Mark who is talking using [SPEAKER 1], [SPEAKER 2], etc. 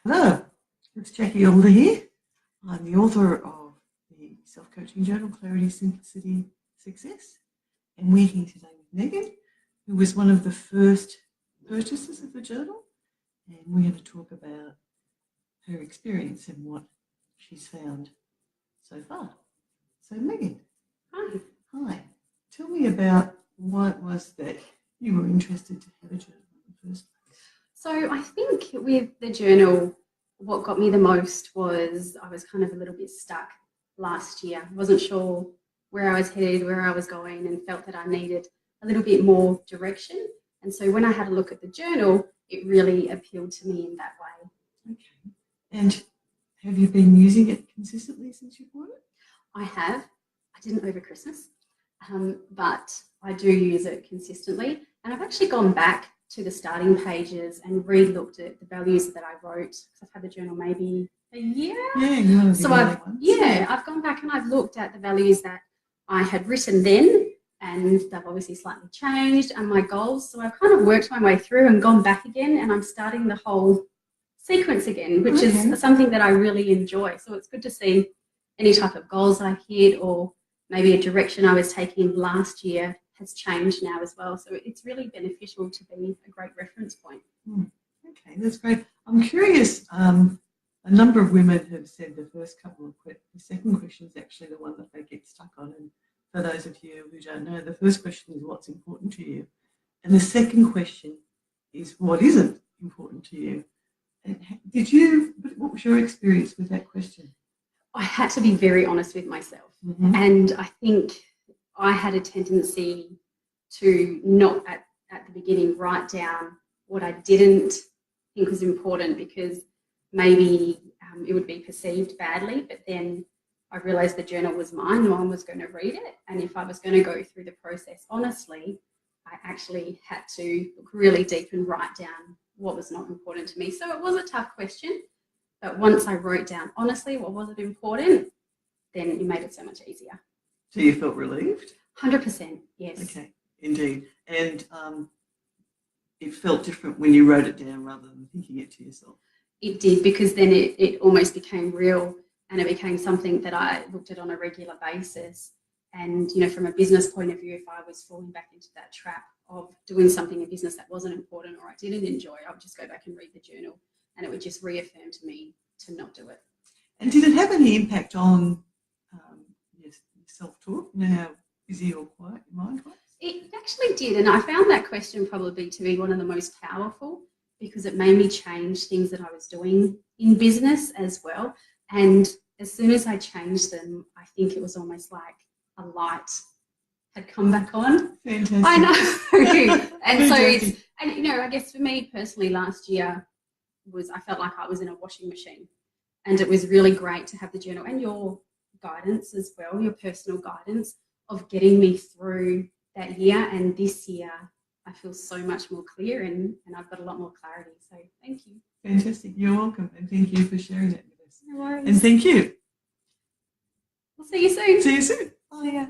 [SPEAKER 1] Hello, it's Jacqui Alder here. I'm the author of the self-coaching journal, Clarity, Simplicity, Success. And we're here today with Megan, who was one of the first purchasers of the journal. And we're going to talk about her experience and what she's found so far. So Megan.
[SPEAKER 2] Hi.
[SPEAKER 1] Hi. Tell me about why it was that you were interested to have a journal in the first place.
[SPEAKER 2] So I think with the journal, what got me the most was I was kind of a little bit stuck last year. I wasn't sure where I was headed, where I was going, and felt that I needed a little bit more direction. And so when I had a look at the journal, it really appealed to me in that way.
[SPEAKER 1] Okay. And have you been using it consistently since you bought it?
[SPEAKER 2] I have. I didn't over Christmas, but I do use it consistently. And I've actually gone back to the starting pages and re-looked at the values that I wrote, because I've had the journal maybe a year.
[SPEAKER 1] Yeah,
[SPEAKER 2] so I've gone back and I've looked at the values that I had written then, and they've obviously slightly changed, and my goals. So I've kind of worked my way through and gone back again, and I'm starting the whole sequence again, which is something that I really enjoy. So it's good to see any type of goals I hit, or maybe a direction I was taking last year has changed now as well. So it's really beneficial to be a great reference point.
[SPEAKER 1] Okay, that's great. I'm curious, a number of women have said the first couple of questions, the second question is actually the one that they get stuck on. And for those of you who don't know, the first question is what's important to you. And the second question is what isn't important to you. And what was your experience with that question?
[SPEAKER 2] I had to be very honest with myself. And I think I had a tendency to not at the beginning write down what I didn't think was important, because maybe it would be perceived badly, but then I realized the journal was mine, no one was going to read it. And if I was going to go through the process honestly, I actually had to look really deep and write down what was not important to me. So it was a tough question, but once I wrote down honestly what wasn't important, then it made it so much easier.
[SPEAKER 1] So you felt relieved?
[SPEAKER 2] 100%, yes.
[SPEAKER 1] Okay, indeed. And it felt different when you wrote it down rather than thinking it to yourself?
[SPEAKER 2] It did, because then it almost became real, and it became something that I looked at on a regular basis. And, you know, from a business point of view, if I was falling back into that trap of doing something in business that wasn't important or I didn't enjoy, I would just go back and read the journal, and it would just reaffirm to me to not do it.
[SPEAKER 1] And did it have any impact on your self-talk, you know, how busy or quiet your mind was?
[SPEAKER 2] It actually did, and I found that question probably to be one of the most powerful, because it made me change things that I was doing in business as well. And as soon as I changed them, I think it was almost like a light had come back on.
[SPEAKER 1] Fantastic.
[SPEAKER 2] I know. And so it's, and you know, I guess for me personally, last year I felt like I was in a washing machine, and it was really great to have the journal and your guidance as well, your personal guidance of getting me through that year. And this year I feel so much more clear, and I've got a lot more clarity. So thank you.
[SPEAKER 1] Fantastic. You're welcome. And thank you for sharing that with us.
[SPEAKER 2] No worries.
[SPEAKER 1] And thank you.
[SPEAKER 2] We'll see you soon.
[SPEAKER 1] See you soon.
[SPEAKER 2] See ya.